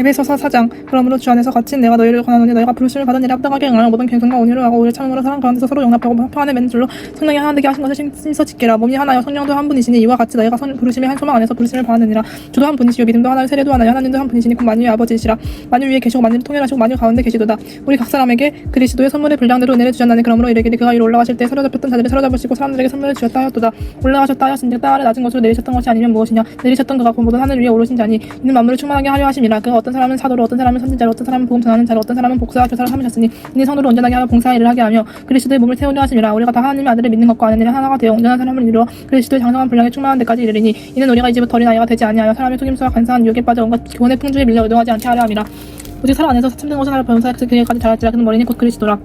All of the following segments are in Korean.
에베소서 4장. 그러므로 주 안에서 갇힌 내가 너희를 권하노니 너희가 부르심을 받은 일에 합당하게 응하여 모든 겸손과 온유를 하고 오히려 참음으로 사랑 가운데서 서로 용납하고 평안에 맺는 줄로 성령이 하나 되게 하신 것을 씻어 지키라. 몸이 하나여 성령도 한 분이시니 이와 같이 너희가 부르심의 한 소망 안에서 부르심을 받았느니라. 주도 한 분이시요 믿음도 하나요 세례도 하나요 하나님도 한 분이시니 곧 만유의 아버지시라. 만유 위에 계시고 만유를 통일하시고 만유 가운데 계시도다. 우리 각 사람에게 그리스도의 선물의 분량대로 은혜를 주셨나니 그러므로 이르기를 그가 위로 올라가실 때 사로잡혔던 자들을 사로잡으시고 사람들에게 선물을 주셨다 하였도다. 올라가셨다 하였은즉 땅 아래 낮은 곳으로 내리셨던 것이 아니면 무엇이냐. 내리셨던 그가 곧 모든 하늘 위에 오르신 자니 이는 만물을 충만하게 하려 하심이라. 그가 어떤 사람은 사도로 어떤 사람은 선지자로 어떤 사람은 복음 전하는 자로 어떤 사람은 복사와 교사로 삼으셨으니 이는 성도를 온전하게 하여 봉사의 일을 하게 하며 그리스도의 몸을 세우려 하심이라. 우리가 다 하나님의 아들을 믿는 것과 아는 일에 하나가 되어 온전한 사람을 이루어 그리스도의 장성한 분량에 충만한 데까지 이르리니 이는 우리가 이제부터 어린 아이가 되지 아니하여 사람의 속임수와 간사한 유혹에 빠져 온갖 교훈의 풍주에 밀려 의도하지 않게 하려 함이라. 오직 사람 안에서 참된 것을 하여 변호사의 그에까지 자랄지라. 그는 머리니 곧 그리스도라.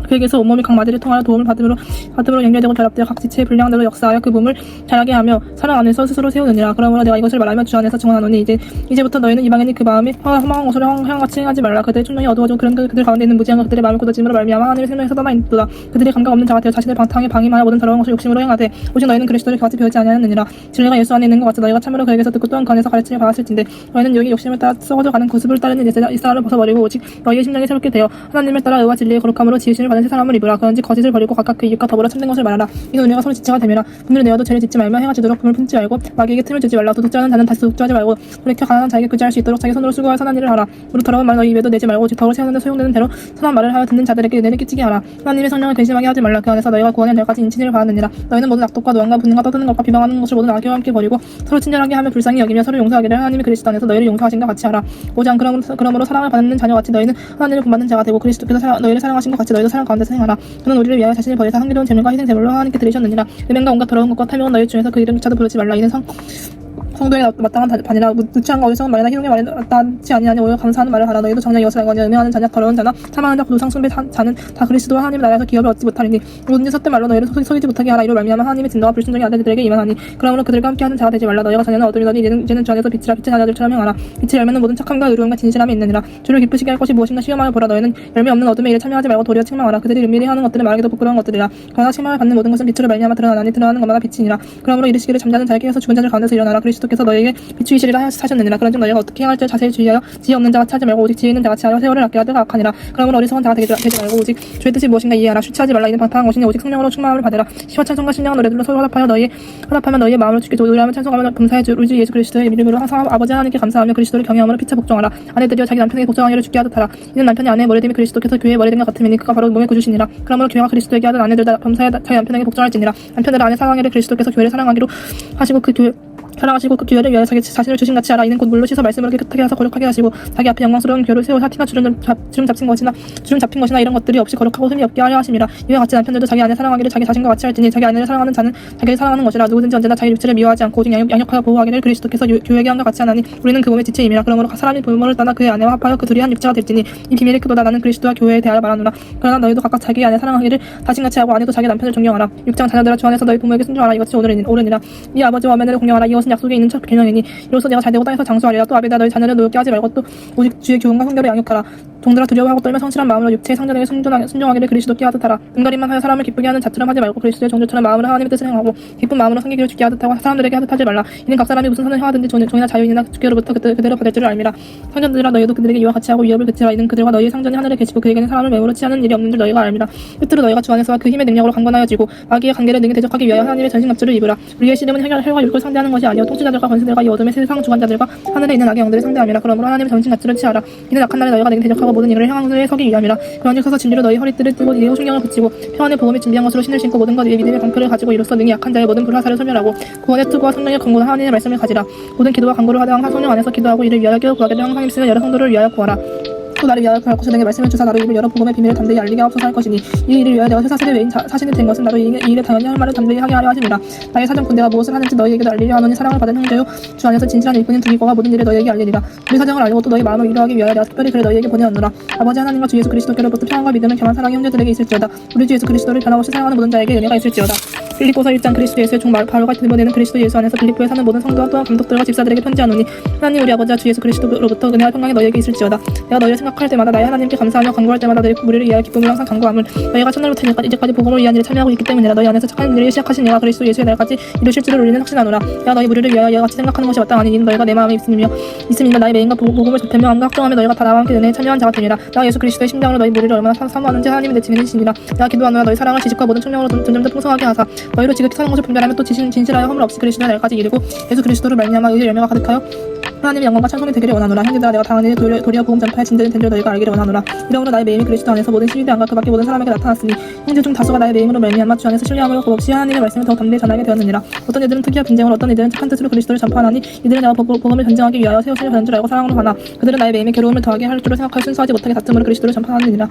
그에게서 온몸이 각 마디를 통하여 도움을 받음으로 연결되고 결합되어 각 지체의 분량대로 역사하여 그 몸을 자라게 하며 사랑 안에서 스스로 세우느니라. 그러므로 내가 이것을 말하며 주 안에서 증언하노니 이제부터 너희는 이방인이 그 마음이 허망한 것으로 형같이 행하지 말라. 그들의 충동이 어두워지고 그들 가운데 있는 무지한 그들의 마음을 굳어짐으로 말미암아 하나님의 생명에서 떠나 있도다. 그들이 감각 없는 자가 되어 자신의 방탕에 방임하여 모든 더러운 것을 욕심으로 행하되 오직 너희는 그리스도를 같이 배우지 아니하였느니라. 진리가 예수 안에 있는 것 같이 너희가 참으로 그에게서 듣고 또한 그 안에서 가르침을 받았을진데 너희는 여기 욕심을 따라 썩어져 가는 고습을 따르는 이스라엘을 벗어버리고 오직 너희의 심령이 새롭게 되어 하나님을 따라 의와 진리의 거룩함으로 지으심을 받은 새 사람을 입으라. 그런지 거짓을 버리고 각각 그 이익과 더불어 참된 것을 말하라. 이는 우리가 서로 지체가 되매라. 분들을 내어도 죄를 짓지 말며 해가 지도록 금을 품지 말고 마귀에게 틈을 주지 말라. 도둑질하는 자는 다시 도둑질하지 말고 돌이켜 가난한 자에게 그지할 수 있도록 자기 손으로 수고하여 선한 일을 하라. 무릇 더러운 말 너희 입에도 내지 말고 오직 덕을 세우는 데 소용되는 대로 선한 말을 하여 듣는 자들에게 은혜를 끼치게 하라. 하나님의 성령을 근심하게 하지 말라. 그 안에서 너희가 구원의 날까지 인친을 받았느니라. 너희는 모든 악독과 노함과 분노가 떠드는 것과 비방하는 것을 모든 악의와 함께 버리고 서로 친절하게 하며 불쌍히 여기며 서로 용서하기를 하나님이 그리스도 안에서 너희를 용서하신 것 같이 하라. 5장. 그러므로 사랑을 받는 자녀같이 너희는 하나님을 본받는 자가 되고 그리스도께서 너희를 사랑하신 것 같이 너희도 사랑 가운데서 행하라. 그는 우리를 위하여 자신을 버리사 향기로운 제물과 희생 제물로 하나님께 드리셨느니라. 음행과 온갖 더러운 것과 탐욕은 너희 중에서 그 이름조차도 부르지 말라. 이는 성도에 마땅한 반이라. 누추함과 어리석은 말이나 희롱의 말에 마땅치 아니하니 오히려 감사하는 말을 하라. 너희도 정녕 이것을 알거니 음행하는 자냐 더러운 자나 탐하는 자 노상 숭배 자는 다 그리스도와 하나님의 나라에서 기업을 얻지 못하리니 뭐든지 헛된 말로 너희를 속이지 못하게 하라. 이로 말미암아 하나님의 진노와 불순종이 아들들에게 임하나니 그러므로 그들과 함께하는 자가 되지 말라. 너희가 자녀는 어둠이더니 이제는 주 안에서 빛이라. 빛의 자녀들처럼 행하라. 빛의 열매는 모든 착함과 의로움과 진실함이 있느니라. 주를 기쁘시게 할 것이 무엇인가 시험하여 보라. 너희는 열매 없는 어둠의 일에 참여하지 말고 도리어 책망하라. 그들이 은밀히 하는 것들은 말하기도 부끄러운 것들이라. 그러나 책망을 받는 모든 것은 빛으로 말미암아 드러나니 드러나는 것마다 빛이니라. 그러므로 이르시기를 잠자는 자에게 깨어서 죽은 자들 가운데서 일어나라. 그리스도께서 너희에게 비추이시리라 하셨느니라. 그런즉 너희가 어떻게 행할지를 자세히 주의하여 지혜 없는 자같이 하지 말고 오직 지혜 있는 자같이 하여 세월을 아끼라 때가 악하니라. 그러므로 어리석은 자가 되지 말고 오직 주의 뜻이 무엇인가 이해하라. 쉬치하지 말라. 이는 방탕한 것이니 오직 성령으로 충만함을 받으라. 시와 찬송과 신령한 노래들로 서로 화답하며 너희의 마음을 주께 노래하며 찬송하며 감사해 주 우리 예수 그리스도의 이름으로 항상 아버지 하나님께 감사하며 그리스도를 경외함으로 피차 복종하라. 아내들이여 자기 남편에게 복종하기를 주께 하듯 하라. 이는 남편이 아내의 머리됨이 그리스도께서 교회의 머리된 것 같음이니 그가 바로 몸의 구주시니라. 그러므로 교회가 그리스도에게 하듯 아내들 다 범사에 자기 남편에게 복종할지니라. 남편들 아내 사랑하기를 그리스도께서 교회를 사랑하기로 하시고 그 교회를 위하여 자기 자신을 주신같이 하라. 이는 곧 물로 씻어 말씀으로 깨끗하게 하사 거룩하게 하시고 자기 앞에 영광스러운 교회를 세워 사티나 주름 잡힌 것이나 이런 것들이 없이 거룩하고 흠이 없게 하려 하심이라. 이와 같이 남편들도 자기 아내 사랑하기를 자기 자신과 같이 할지니 자기 아내를 사랑하는 자는 자기를 사랑하는 것이라. 누구든지 언제나 자기 육체를 미워하지 않고 오직 양육하여 보호하기를 그리스도께서 교회에게 함과 같이 하나니 우리는 그 몸의 지체임이라. 그러므로 사람이 부모를 떠나 그의 아내와 합하여 그 둘이 한 육체가 될지니 이 비밀이 크도다. 나는 그리스도와 교회에 대하여 말하노라. 그러나 너희도 각각 자기 아내 사랑하기를 자신같이 하고 아내도 자기 남편을 존경하라. 6장. 자녀들아 주 안에서 너희 부모에게 순종하라. 이것이 옳으니라. 네 아버지와 어머니를 공경하라. 이것은 약속에 있는 첫 개념이니 이로써 내가 잘되고 땅에서 장수하리라. 또 아비다 너희 자녀를 노엽게 하지 말고 또 오직 주의 교훈과 훈계로 양육하라. 종들아 두려워하고 떨며 성실한 마음으로 육체의 상전에게 순종하기를 그리스도께 하듯 하라. 은가림만 하여 사람을 기쁘게 하는 자처럼 하지 말고 그리스도의 종들처럼 마음으로 하나님의 뜻을 행하고 기쁜 마음으로 섬기기를 주께 하듯 하고 사람들에게 하듯 하지 말라. 이는 각 사람이 무슨 선을 행하든지 종이나 자유인이나 주께로부터 그대로 받을 줄을 알미라. 상전들아 너희도 그들에게 이와 같이 하고 위협을 그치라. 이는 그들과 너희의 상전이 하늘에 계시고 그에게는 사람을 매우로 치하는 일이 없는 줄 너희가 알미라. 끝으로 너희가 주 안에서와 그 힘의 능력으로 강건하여지고 마귀의 관계를 능히 대적하기 위하여 하나님의 전신갑주를 입으라. 우리의 씨름은 혈과 육을 상대하는 것이 아니요 통치자들과 권세들과 이 어둠의 세상 주관자들과 하늘에 있는 악의 영들을 상대함이라. 그러므로 하나님의 전신갑주를 취하라. 이는 악한 날에 너희가 능히 대적하고 모든 일을 향하에 서기 위함이라. 그런즉 서서 진리로 너희 허리띠를 띠고 이에 호중경을 붙이고 평안의 복음이 준비한 것으로 신을 신고 모든 것 위에 믿음의 방패를 가지고 이로써 능히 약한 자의 모든 불화살을 소멸하고 구원의 투구와 성령의 권고와 하나님의 말씀을 가지라. 모든 기도와 간구를 하되 항상 성령 안에서 기도하고 이를 위하여 구하기를 항상 힘쓰며 여러 성도를 위하여 구하라. 또 나를 위하여 구할 것을 내게 말씀을 주사 나로 입을 여러 복음의 비밀을 담대히 알리게 하옵소서 할 것이니 이 일을 위하여 내가 새 사슬의 외인 사신이 된 것은 나로 이 일에 당연히 할 말을 담대히 하게 하려 하심이라. 나의 사정 군대가 무엇을 하는지 너희에게도 알리려 하노니 사랑을 받은 형제요 주 안에서 진실한 일꾼인 두기고가 모든 일을 너희에게 알리리라. 우리 사정을 알고 또 너희 마음을 위로하기 위하여 내가 특별히 그를 너희에게 보내었노라. 아버지 하나님과 주 예수 그리스도께로부터 평안과 믿음을 겸한 사랑이 형제들에게 있을지어다. 우리 주 예수 그리스도를 변함없이 사랑하는 모든 자에게 은혜가 있을지어다. 빌립보서 1장 그리스도 예수의 종 바울과 디모데는 그리스도 예수 안에서 빌립보에 사는 모든 성도와 또한 감독들과 집사들에게 편지하노니 하나님 우리 아버지와 주 예수 그리스도로부터 은혜와 평강이 너희에게 있을지어다. 내가 너희를 생각할 때마다 나의 하나님께 감사하며 간구할 때마다 너희 무리를 위하여 기쁨을 항상 간구함을 너희가 첫날부터 이제까지 복음을 위한 일에 참여하고 있기 때문이라. 너희 안에서 착한 일을 시작하신 이가 그리스도 예수의 날까지 이루실 줄을 우리는 확신하노라. 내가 너희 무리를 위하여 이와 같이 생각하는 것이 마땅하니 이는 너희가 내 마음에 있음이며 나의 매인과 복음을 변명함과 확정하며 너희가 다 나와 함께 은혜에 참여한 자가 되니라. 내가 예수 그리스도의 심장으로 너희 무리를 얼마나 사모하는지 하나님이 내 증인이시니라. 내가 기도하노라. 너희 사랑을 지식과 모든 청량으로 점점 더 풍성하게 하사 너희로 지극히 사는 것을 분별하며 또 진실하여 허물 없이 그리스도의 날까지 이르고 예수 그리스도를 말미암아 의의 열매가 가득하여 하나님의 영광과 찬송이 되기를 원하노라. 형제들아 내가 당한 일이 도리어 복음 전파의 진전이 된 줄 너희가 알기를 원하노라. 이러므로 나의 매임이 그리스도 안에서 모든 시위대안과 그 밖에 모든 사람에게 나타났으니 형제 중 다수가 나의 매임으로 말미암아 주 안에서 신뢰함으로 곱없이 하나님의 말씀을 더 담대히 전하게 되었느니라. 어떤 이들은 특이한 빈쟁으로 어떤 이들은 착한 뜻으로 그리스도를 전파하나니 이들은 내가 복음을 전쟁하기 위하여 세우시려 하는 줄 알고 사랑으로 하나 그들은 나의 매임에 괴로움을 더하게 할 줄을 생각하여 순수하지 못하게 다툼으로 그리스도를 전파하느니라.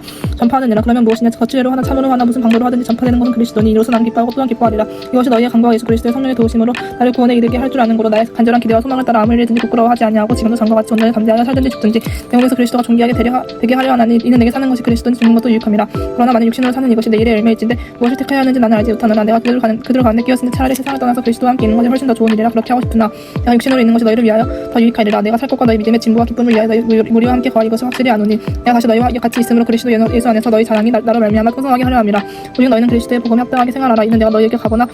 그러면 무엇이냐 거칠애로 하나 참으로 하나 무슨 방도로 하든지 전파되는 것은 그리스도니 이로써 나는 기뻐하고 또한 기뻐하리라. 이것이 너희의 강구와 예수 그리스도의 성령의 도우심으로 나를 구원에 이르게 할 줄 아는 거로 나의 간절한 기대와 소망을 따라 아무 일이든지 부끄러워하지 아니하고 지금도 전과 같이 오늘을 담대하여 살든지 죽든지 내 몸에서 그리스도가 존귀하게 되게 하려 하나니 이는 내게 사는 것이 그리스도는 죽는 것도 유익함이라. 그러나 만일 육신으로 사는 이것이 내 일의 열매일진데 무엇을 택해야 하는지 나는 알지 못하노라. 내가 그들 가운데 끼었으니 차라리 세상을 떠나서 그리스도와 함께 있는 것이 훨씬 더 좋은 일이라 그렇게 하고 싶으나 내가 육신으로 있는 것이 너희를 위하여 더 유익하리라. 내가 살 것과 너희 믿음의 진보와 기쁨을 위하여 너희 무리와 함께 거하 이것을 확실히 아노니 내가 다시 너희와 같이 있으므로 그리스도 예수 안에서 너희 자랑이 나로 말미암아 풍성하게 하려 함이라. 오직 너희는 그리스도의 복음에 합당하게 생활하라. 이는 내가 너희에게 가거나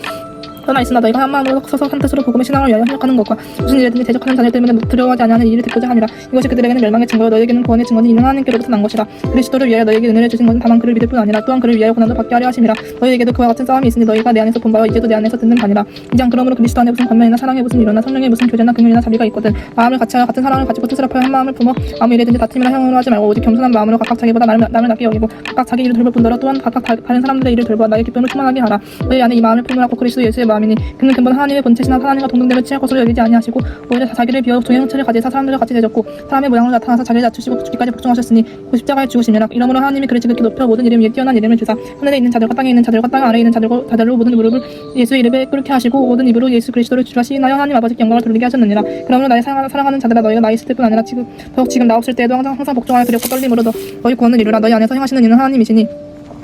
떠나 있으나 너희가 한 마음으로 서서 한 뜻으로 복음의 신앙을 위하여 협력하는 것과 무슨 일이든지 대적하는 자들 때문에 두려워하지 아니하는 일을 듣고자 함이라. 이것이 그들에게는 멸망의 증거요 너희에게는 구원의 증거니 이는 하나님께로부터 난 것이라. 그리스도를 위하여 너희에게 은혜를 주신 것은 다만 그를 믿을 뿐 아니라 또한 그를 위하여 고난도 받게 하려 하심이라. 너희에게도 그와 같은 싸움이 있으니 너희가 내 안에서 본 바와 이제도 내 안에서 듣는 바니라. 이장 그러므로 그리스도 안에 무슨 권면이나 사랑에 무슨 이론이나 성령의 무슨 교제나 긍휼이나 자비가 있거든 마음을 같이하여 같은 사랑을 가지고 뜻을 합하여 한 마음을 품어 아무 일이든지 다툼이나 형으로 하지 말고 오직 겸손한 마음으로 각각 자기보다 남을 낮게 여기고 각각 자기 일을 돌볼 뿐더러 또한 각각 다른 사람들의 일을 돌보아 나의 기쁨을 충만하게 하라. 너희 안에 이 마음을 품으라고 그리스도 예수의 마음이니 그는 근본 하나님의 본체시나 하나님과 동등됨을 취할 것으로 여기지 아니하시고 오히려 자기를 비워 종의 형체를 가지사 사람들과 같이 대적고 사람의 모양으로 나타나서 자기를 낮추시고 죽기까지 복종하셨으니 그 십자가에 죽으심이라. 이러므로 하나님이 그를 지극히 높여 모든 이름 위에 뛰어난 이름을 주사 하늘에 있는 자들과 땅에 있는 자들과 땅 아래에 있는 자들로 모든 무릎을 예수의 이름에 꿇게 하시고 모든 입으로 예수 그리스도를 주라 시인하여 하나님 아버지께 영광을 돌리게 하셨느니라. 그러므로 나의 사랑하는 자들아 너희가 나 있을 때뿐 아니라 더욱 지금 나 없을 때에도 항상 복종하여 두렵고 떨림으로 너희 구원을 이루라. 너희 안에서 행하시는 이는 하나님이시니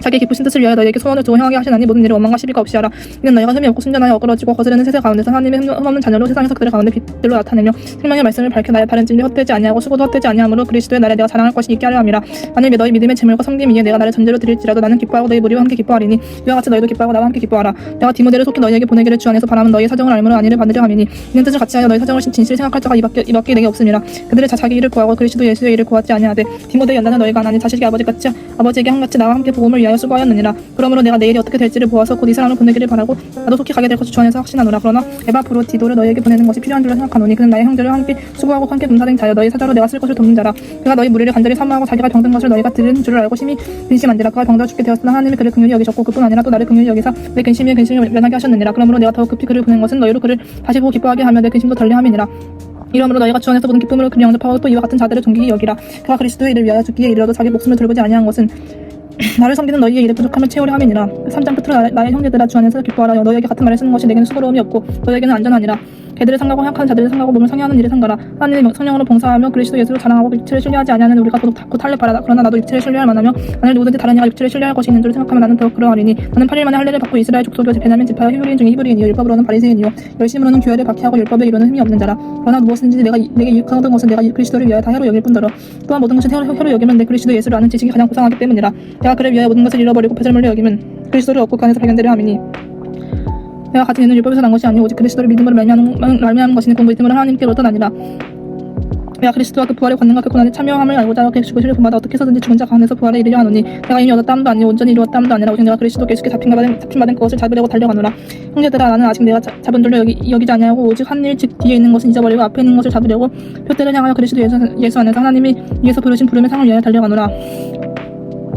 자기의 기쁘신 뜻을 위하여 너희에게 소원을 두어 행하게 하시나니 모든 일을 원망과 시비가 없이 하라. 이는 너희가 흠이 없고 순전하여 어그러지고 거스르는 세세 가운데서 하나님의 흠없는 자녀로 세상에서 그들 가운데 빛들로 나타내며 생명의 말씀을 밝혀 나의 바른 진리 헛되지 아니하고 수고도 헛되지 아니하므로 그리스도의 날에 내가 자랑할 것이 있게 하려 함이라. 만일 너희 믿음의 재물과 섬김 위에 내가 나를 전제로 드릴지라도 나는 기뻐하고 너희 무리와 함께 기뻐하리니 이와 같이 너희도 기뻐하고 나와 함께 기뻐하라. 내가 디모데를 속히 너희에게 보내기를 주 안에서 바라면 너희의 사정을 알므로 안위를 받으려 함이니 이는 뜻을 같이 하여 너희 사정을 진실히 생각할 자가 이밖에 내게 없음이라. 그들의 자기 일을 구하고 그리스도 예수의 일을 구하지 아니하되 디모데의 연단은 너희가 아나니 자식이 아버지에게 한같이 나와 함께 복음을 위하여 수고하였느니라. 그러므로 내가 내일이 어떻게 될지를 보아서 곧 이 사람을 보내기를 바라고 나도 속히 가게 될 것을 주 안에서 확신하노라. 그러나 에바프로디도를 너희에게 보내는 것이 필요한 줄로 생각하노니 그는 나의 형제를 함께 수고하고 함께 봉사된 자여 너희 사자로 내가 쓸 것을 돕는 자라. 그가 너희 무리를 간절히 사모하고 자기가 병든 것을 너희가 들은 줄을 알고 심히 근심한지라. 그가 병들어 죽게 되었으나 하나님이 그를 긍휼히 여기셨고 그뿐 아니라 또 나를 긍휼히 여기사 내 근심을 면하게 하셨느니라. 그러므로 내가 더욱 급히 그를 보낸 것은 너희로 그를 다시 보고 기뻐하게 하며 내 근심도 덜리 함이니라. 이러므로 너희가 주 안에서 모든 기쁨으로 그를 영접하고 또 이와 같은 자들을 존귀히 여기라. 그가 그리스도의 일을 위하여 죽기에 이르러도 자기 목숨을 돌보지 아니한 것은 나를 섬기는 너희의 일의 부족함을 채우려 함이니라. 3장 끝으로 나의 형제들아 주 안에서 기뻐하라. 너희에게 같은 말을 쓰는 것이 내게는 수고로움이 없고 너희에게는 안전하니라. 개들을 상가고 행악한 자들을 상가고 몸을 상해하는 일을 상가라. 하나님의 성령으로 봉사하며 그리스도 예수를 자랑하고 육체를 신뢰하지 아니하는 우리가 곧 할례바라. 그러나 나도 육체를 신뢰할 만하며 만일 누구든지 다른 이가 육체를 신뢰할 것이 있는 줄 생각하면 나는 더욱 그러하리니 나는 8일 만에 할례를 받고 이스라엘 족속이요 베냐민 지파여 히브리인 중에 히브리인이요 율법으로는 바리새인이요 열심으로는 규례를 박해하고 율법에 이루는 힘이 없는 자라. 그러나 무엇인지 내게 유익하던 것은 내가 그리스도를 위하여 다 혀로 여길 뿐더러 또한 모든 것을 혀로 여기면 내 그리스도 예수를 아는 지식이 가장 고상하기 때문이라. 내가 그를 위하여 모든 것을 잃어버리고 배설물로 여기면 그리스도를 얻고 그 안에서 발견되려 함이니 내가 가진 이는 율법에서 난 것이 아니오 오직 그리스도를 믿음으로 말미암은 것이니 곧 믿음으로 하나님께로부터 나니라. 내가 그리스도와 그 부활의 권능과 그 고난에 참여함을 알고자 죽으시를 본받아 어떻게 해서든지 죽은 자 가운데서 부활에 이르려 하노니 내가 이미 얻었다 함도 아니요 온전히 이루었다 함도 아니라 오직 내가 그리스도께 예수께 잡힌받은 그것을 잡으려고 달려가노라. 형제들아 나는 아직 내가 잡은 줄로 여기지 아니하고 오직 한 일 즉 뒤에 있는 것은 잊어버리고 앞에 있는 것을 잡으려고 표대를 향하여 그리스도 예수 안에서 하나님이 위에서 부르신 부름의 상을 위하여 달려가노라.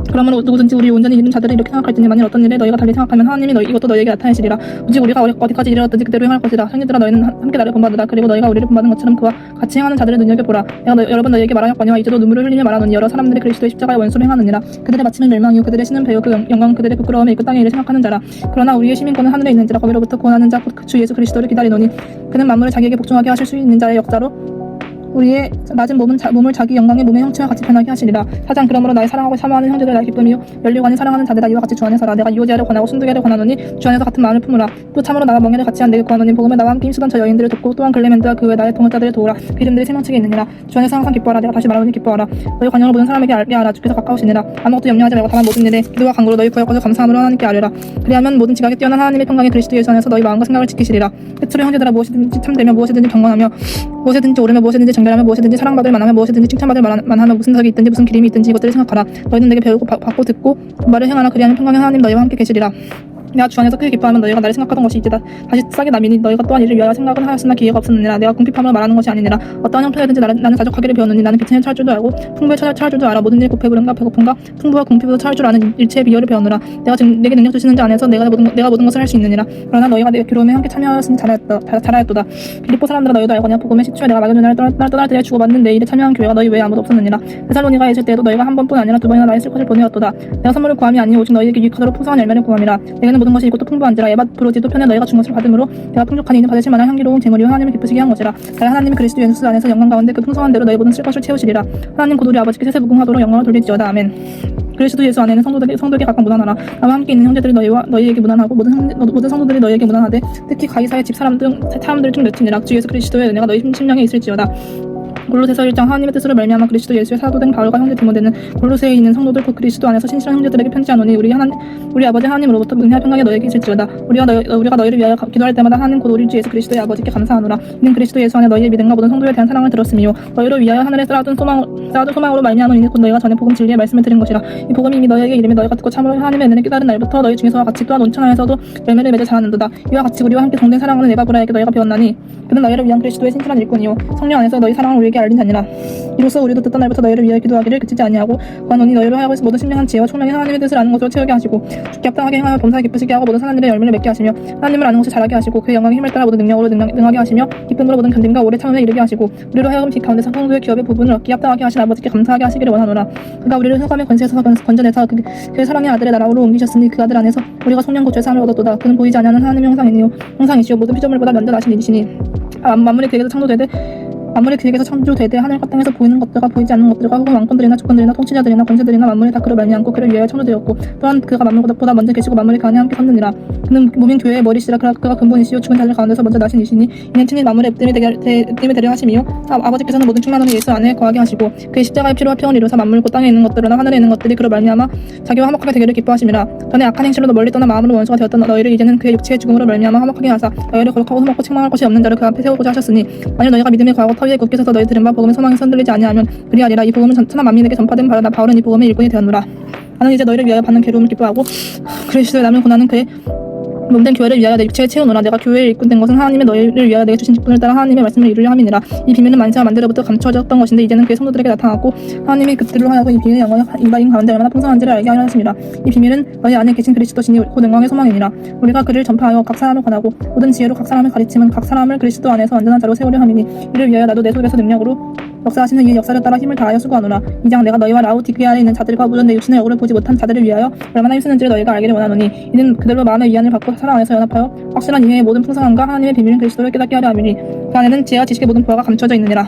그러므로 누구든지 우리 온전히 이룬 자들을 이렇게 생각할지니 만일 어떤 일에 너희가 달리 생각하면 하나님이 이것도 너희에게 나타내시리라. 오직 우리가 어디까지 이르렀든지 그대로 행할 것이다. 형제들아 너희는 함께 나를 본받으라. 그리고 너희가 우리를 본받은 것처럼 그와 같이 행하는 자들을 눈여겨보라. 내가 여러 번 너희에게 말하였거니와 이제도 눈물을 흘리며 말하노니 여러 사람들이 그리스도의 십자가의 원수로 행하느니라. 그들의 마침은 멸망이요 그들의 신은 배요 그 영광은 그들의 부끄러움에 있고 땅의 일을 생각하는 자라. 그러나 우리의 시민권은 하늘에 있는지라 거기로부터 구원하는 자 곧 주 예수 그리스도를 기다리노니 그는 만물을 자기에게 복종하게 하실 수 있는 자의 역사로 우리의 낮은 몸을 자기 영광의 몸의 형체와 같이 변하게 하시리라. 4장 그러므로 나의 사랑하고 사모하는 형제들 나의 기쁨이요 열리관이 사랑하는 자들아 이와 같이 주 안에서라. 내가 이오디아를 권하고 순두개를 권하노니 주 안에서 같은 마음을 품으라. 또 참으로 나와 멍에를 같이 한 내게 구하노니 복음에 나와 함께 힘쓰던 저 여인들을 돕고 또한 글레멘드와 그 외 나의 동역자들을 도우라. 그 이름들이 생명책에 있느니라. 주 안에서 항상 기뻐하라. 내가 다시 말하노니 기뻐하라. 너희 관용을 모든 사람에게 알게 하라. 주께서 가까우시니라. 아무것도 염려하지 말고 다만 모든 일에 기도와 간구로 너희 구하고서 감사함으로 하나님께 아뢰라. 그리하면 모든 지각에 뛰어난 하나님의 평강이 그리스도 예수 안에서 너희 마음과 생각을 지키시리라. 끝으로 형제들아 무엇이든지 참되며 무엇이든지 경건하며 무엇이든지 옳으며 무엇이든지 정결하며 무엇이든지 사랑받을 만하며 무엇이든지 칭찬받을 만하며 무슨 덕이 있든지 무슨 기림이 있든지 이것들을 생각하라. 너희는 내게 배우고 받고 듣고 말을 행하라. 그리하면 평강의 하나님 너희와 함께 계시리라. 내가 주 안에서 크게 기뻐하면 너희가 나를 생각하던 것이 이제 다시 싸게 남이니 너희가 또한 이를 위하여 생각을 하였으나 기회가 없었느니라. 내가 궁핍함을 말하는 것이 아니니라. 어떠한 형편이든지 나는 자족하기를 배웠느니 나는 비천에 처할 줄도 알고 풍부에 처할 줄도 알아. 모든 일 곧 배부른가 배고픈가 풍부와 궁핍에도 처할 줄 아는 일체의 비결을 배우느라. 내가 지금 내게 능력 주시는 자 안에서 내가 모든 것을 할 수 있느니라. 그러나 너희가 내 괴로움에 함께 참여하였으니 잘하였도다. 빌립보 사람들아 너희도 알거냐. 복음의 시초에 내가 마게도냐를 떠날 때에 주고받는 내 일에 참여한 교회가 너희 외에 아무도 없었느니라. 데살로니가에 있을 때에도 너희가 한 번뿐 아니라 두 번이나 나의 슬컷을 보내었도다. 내가 선물을 구함이 아니오 오직 너희에게 유익하도록 풍성한 열매를 구함이라. 내게는 모든 것이 있고 또 풍부한지라. 에바프로디도 편에 너희가 준 것을 받음으로 내가 풍족하니 이는 받으실 만한 향기로운 제물이요 하나님을 기쁘시게 한 것이라. 가야 하나님이 그리스도 예수 안에서 영광 가운데 그 풍성한 대로 너희 모든 쓸 것을 채우시리라. 하나님 곧 우리 아버지께 세세무궁하도록 영광을 돌릴지어다. 아멘. 그리스도 예수 안에는 성도들이 각각 무난하라. 나와 함께 있는 형제들이 너희에게 무난하고 모든 성도들이 너희에게 무난하되 특히 가이사의 집 사람들 중 몇이니라. 주 예수 그리스도의 은혜가 너희 심령에 있을지어다. 골로새서 1장 하나님의 뜻으로 말미암아 그리스도 예수의 사도된 바울과 형제 디모데는 골로새에 있는 성도들 곧 그리스도 안에서 신실한 형제들에게 편지하노니 우리 아버지 하나님으로부터 은혜와 평강이 너에게 있을지어다. 우리가 너희를 위하여 기도할 때마다 하나님 곧 우리 주 예수 그리스도의 아버지께 감사하노라. 이는 그리스도 예수 안에 너희의 믿음과 모든 성도에 대한 사랑을 들었음이요 너희를 위하여 하늘에 쌓아둔 소망으로 말미암으니 곧 너희가 전에 복음 진리의 말씀을 들은 것이라. 이 복음이 이미 너희에게 이름에 너희가 듣고 참으로 하나님의 은혜를 깨달은 날부터 너희 중에서와 같이 또한 온천하에서도 열매를 맺어 자라는도다. 이와 같이 우리와 함께 동된 사랑하는 에바브라에게 너희가 배웠나니 그는 너희를 위한 그리스도의 신실한 일꾼이요 성령 안에서 너희 사랑을 우리에게 알린 자니라. 이로써 우리도 듣던 날부터 너희를 위하여 기도하기를 그치지 아니하고 구하노니 너희로 하여금 모든 신명한 지혜와 총명이 하나님의 뜻을 아는 것으로 채우게 하시고 주께 합당하게 행하여 범사에 기쁘시게 하고 모든 선한 일에 열매를 맺게 하시며 하나님을 아는 것을 잘하게 하시고 그의 영광의 힘을 따라 모든 능력으로 능하게 하시며 기쁨으로 모든 견딤과 오래 참음에 이르게 하시고 우리로 하여금 빛 가운데서 성도의 기업의 부분을 얻기 합당하게 하신 아버지께 감사하게 하시기를 원하노라. 그가 우리를 흑암의 권세에서 건져내사 그의 사랑의 아들의 나라로 옮기셨으니 그 아들 안에서 우리가 성령 고초의 삶을 얻었도다. 그는 보이지 아니하는 하나님의 형상이시요 모든 피조물보다 면전하신 이시니 만물이 그에게서 창조되되 하늘과 땅에서 보이는 것들과 보이지 않는 것들과 혹은 왕권들이나 주권들이나 통치자들이나 권세들이나 만물이 다 그로 말미암고 그를 위하여 창조되었고 또한 그가 만물보다 먼저 계시고 만물이 그 안에 함께 섰느니라. 그는 몸인 교회의 머리시라. 그가 근본이시요 죽은 자들 가운데서 먼저 나신 이시니 이는 친히 만물의 επτ됨이 되려 하심이요 아버지께서는 모든 충만함을 예수 안에 거하게 하시고 그의 십자가의 피로와 평을 이루사 만물 곧 땅에 있는 것들이나 하늘에 있는 것들이 그로 말미암아 자기와 화목하게 되기를 기뻐하심이라. 전에 악한 행실로 멀리 떠나 마음으로 원수가 되었던 너희를 이제는 그의 육체의 죽음으로 말미암아 화목하게 하사 너희를 거룩하고 흠없고 책망할 것이 없는 자를 그 앞에 세우고자 하셨으니 만일 너희가 믿음에 거하고 터위에 굳게 서서 너희 들은 바 복음의 소망에 흔들리지 아니하면 그리하리라. 이 복음은 천하 만민에게 전파된 바라. 바울은 이 복음의 일꾼이 되었노라. 나는 이제 너희를 위하여 받는 괴로움을 기뻐하고 그리스도의 남을 고난은 그의 몸된 교회를 위하여 내 육체에 채우노라. 내가 교회의 일꾼 된 것은 하나님의 너희를 위하여 내게 주신 직분을 따라 하나님의 말씀을 이루려 함이니라. 이 비밀은 만세와 만대로부터 감춰졌던 것인데 이제는 그의 성도들에게 나타났고 하나님이 그들로 하여금 이 비밀의 영광이 임바인 가운데 얼마나 풍성한지를 알게 하려 하심이라. 이 비밀은 너희 안에 계신 그리스도시니 곧 영광의 소망이니라. 우리가 그를 전파하여 각 사람을 권하고 모든 지혜로 각 사람을 가르치면 각 사람을 그리스도 안에서 완전한 자로 세우려 함이니 이를 위하여 나도 내 속에서 능력으로 역사하시는 이 역사를 따라 힘을 다하여 수고하노라. 2장 내가 너희와 라우디게아에 있는 자들과 무전 내 육신의 얼굴을 보지 못한 자들을 위하여 얼마나 힘쓰는지를 너희가 알기를 원하노니 이는 그들로 마음의 위안을 받고 사랑 안에서 연합하여 확실한 이해의 모든 풍성함과 하나님의 비밀인 그리스도를 깨닫게 하려 함이니 그 안에는 지혜와 지식의 모든 보화가 감춰져 있느니라.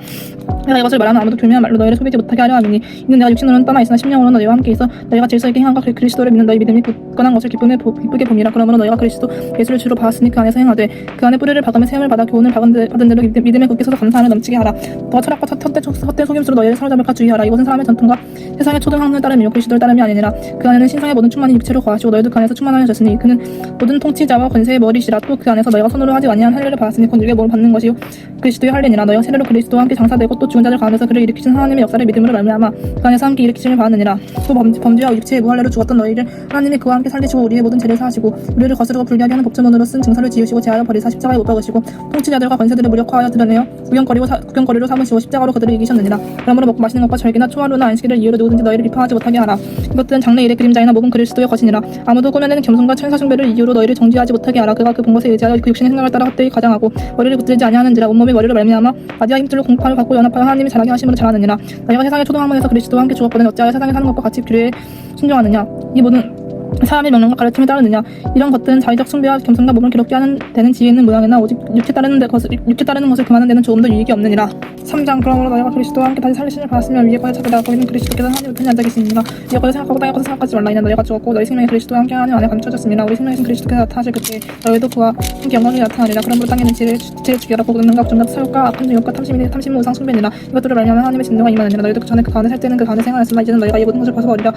내가 이것을 말하면 아무도 교묘한 말로 너희를 속이지 못하게 하려 함이니 이는 내가 육신으로는 떠나 있으나 심령으로는 너희와 함께 있어 너희가 질서 있게 행함과 그리스도를 믿는 너희 믿음이 굳건한 것을 기쁘게 봄이라. 그러므로 너희가 그리스도 예수를 주로 받았으니 그 안에서 행하되 그 안에 뿌리를 박으며 세움을 받아 교훈을 받은 대로 믿음에 굳게 서서 감사하는 넘치게 하라. 너가 철학과 헛된 속임수로 너희를 사로잡을까 주의하라. 이것은 사람의 전통과 세상의 초등학문을 따름이요 그리스도를 따름이 아니니라. 그 안에는 신성의 모든 충만이 육체로 거하시고 너희도 그 안에서 충만하셨으니 그는 모든 통치자와 권세의 머리시라. 또 그 안에서 너희가 손으로 하지 아니한 할례를 받았으니 곧 육의 몸을 받는 것이요 그리스도의 할례니라. 너희가 세례로 그리스도와 함께 장사되고 또 죽은 자들 가운데서 그를 일으키신 하나님의 역사를 믿음으로 말미암아 그 안에서 함께 일으키심을 받았느니라. 또 범죄와 육체의 무할례로 죽었던 너희를 하나님이 그와 함께 살리시고 우리의 모든 죄를 사하시고 우리를 거스르고 불리하게 하는 법조문으로 쓴 증서를 지우시고 제하여 버리사 십자가에 못 박으시고 통치자들과 권세들을 무력화하여 드러내어 구경거리로 삼으시고 십자가로 그들을 이기셨느니라. 그러므로 먹고 마시는 것과 절기나 초하루나 안식일을 이유로 누구든지 너희를 비판하지 못하게 하라. 이것들은 장래 일의 그림자이나 모분 그리스도의 것이니라. 아무도 꾸며내는 겸손과 천사 숭배를 이유로 너희를 정죄하지 못하게 하라. 그가 그 본 것에 의지하여 그 육신의 생각을 따라 헛되이 가장하고 머리를 붙들지 아니하는지라. 온몸이 머리로 말미암아 마디와 힘줄로 공파를 갖고 연합하여 하나님이 잘하게 하심으로 자라느니라. 너희가 세상의 초등학문에서 그리스도와 함께 죽었거든 어찌하여 세상에 사는 것과 같이 규례에 순종하느냐. 이 사람의 명령과 가르침에 따르느냐. 이런 것들은 자의적 숭배와 겸손과 몸을 기롭게 하는 데는 지혜 있는 모양이나 오직 육체 따르는 것을 금하는 데는 조금 더 유익이 없느니라. 3장. 그러므로 너희가 그리스도와 함께 다시 살리심을 받았으면 위에 것을 찾으라. 거기는 그리스도께서 하나님 우편에 앉아 계시니라. 위에 것을 생각하고 땅의 것을 생각하지 말라. 이는 너희가 죽었고 너희 생명이 그리스도와 함께 하나님 안에 감춰졌습니다. 우리 생명이신 그리스도께서 나타나실 그때 너희도 그와 함께 영광이 나타나리라. 그러므로 땅에는 지혜를 죽여라. 보고 능력과 존귀와 사욕과 악한 정욕과 탐심은 우상 숭배니라. 이것들을 말미암아 하나님의 진노가 임하느니라. 너희도 전에 그 가운데 살 때는 그 가운데 생활했으나 이제는 너희가 이 모든 것을 벗어버리라.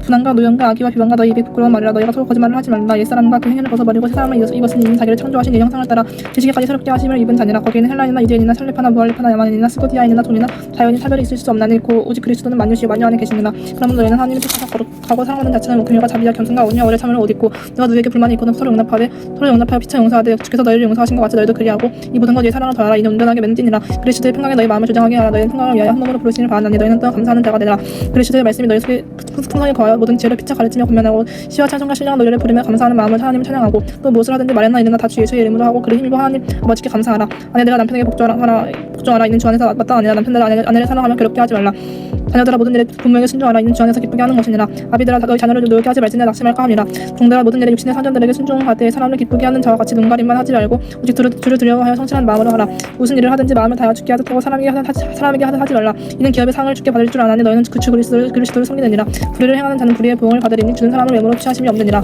분한과 노염과 악의와 비방과 너희 입에 부끄러운 말이라. 너희가 서로 거짓말을 하지 말라. 옛사람과 그 행위를 벗어버리고 새 사람을 이것은 이미 자기를 창조하신 이 형상을 따라 지식에까지 새롭게 하심을 입은 자니라. 거기에는 헬라인이나 이데인이나 셀레파나 무할레파나 야만인이나 스고디아인이나 돈이나 자연이 차별이 있을 수 없나니 오직 그리스도는 만유시요 만유 안에 계시느라. 그러면 너희는 하나님의 뜻에서 거룩하고 사랑하는 자체는 목표와 자비와 겸손과 온유와 오래 참음을 옷 입고 너가 누구에게 불만이 있거든 서로 용납하여 피차 용서하되 주께서 너희를 용서하신 것 같이 너희도 그리하고 이 모든 것 위에 사랑을 더하라. 이는 온전하게 맺는지니라. 그리스도의 평강에 너희 마음을 조정하게 하라. 너희는 평강을 위하여 한 몸으로 부르심을 받았나니 너희는 또한 감사하는 자가 되라. 그리스도의 말씀이 너희 속에 풍성히 거하여 모든 지혜를 피차 가르치며 권면하고 시와 찬송과 신령한 노래를 부르며 감사하는 마음을 하나님을 찬양하고 또 무엇을 하든지 말했나 이르나 다 주 예수의 이름으로 하고 그를 힘입어 하나님 아버지께 감사하라. 아내들아 남편에게 복종하라. 이는 주 안에서 마땅하니라. 남편들아 아내를 사랑하며 괴롭게 하지 말라. 자녀들아 모든 일에 부모에게 순종하라. 이는 주 안에서 기쁘게 하는 것이니라. 아비들아 너희 자녀를 노엽게 하지 말지니 낙심할까 함이라. 종들아 모든 일에 육신의 사람들에게 순종하되 사람을 기쁘게 하는 자와 같이 눈가림만 하지 말고 오직 주를 두려워하여 성실한 마음으로 하라. 무슨 일을 하든지 마음을 다하여 주께 하듯 하고 사람에게 하지 말라. 이는 기업의 상을 주께 받을 줄 아나니 너희는 그 주 그리스도를 섬기느니라. 불의를 행하는 자는 불의의 보응을 받으리니 주는 사람을 외모로 취하심이 없느니라.